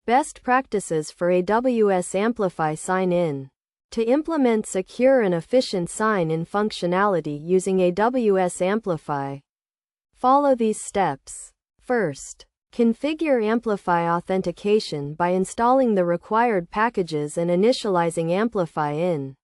Best practices for AWS Amplify sign-in. To implement secure and efficient sign-in functionality using AWS Amplify, follow these steps. First, configure Amplify Authentication by installing the required packages and initializing Amplify in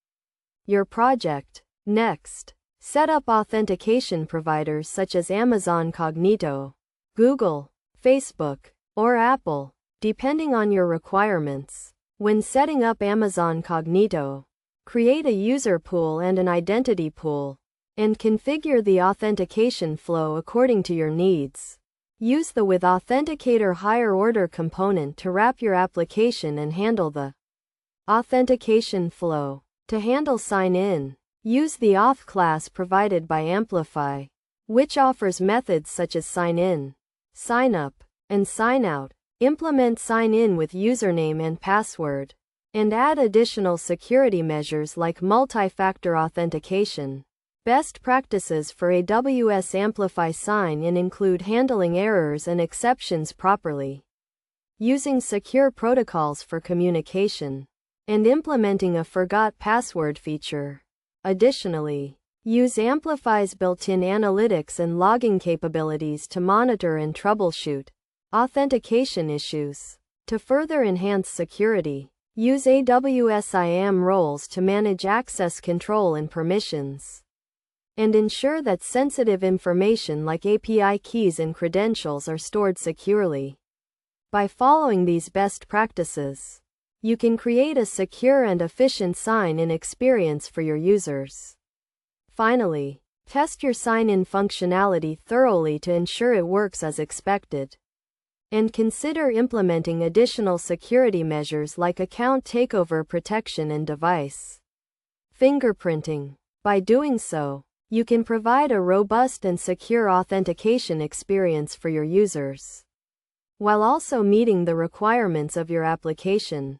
your project. Next, set up authentication providers such as Amazon Cognito, Google, Facebook, or Apple, depending on your requirements. When setting up Amazon Cognito, create a user pool and an identity pool, and configure the authentication flow according to your needs. Use the With Authenticator higher order component to wrap your application and handle the authentication flow. To handle sign-in, use the Auth class provided by Amplify, which offers methods such as sign-in, sign-up, and sign-out. Implement sign-in with username and password, and add additional security measures like multi-factor authentication. Best practices for AWS Amplify sign-in include handling errors and exceptions properly, using secure protocols for communication, and implementing a forgot password feature. Additionally, use Amplify's built-in analytics and logging capabilities to monitor and troubleshoot authentication issues. To further enhance security, use AWS IAM roles to manage access control and permissions, and ensure that sensitive information like API keys and credentials are stored securely. By following these best practices, you can create a secure and efficient sign-in experience for your users. Finally, test your sign-in functionality thoroughly to ensure it works as expected, and consider implementing additional security measures like account takeover protection and device fingerprinting. By doing so, you can provide a robust and secure authentication experience for your users, while also meeting the requirements of your application.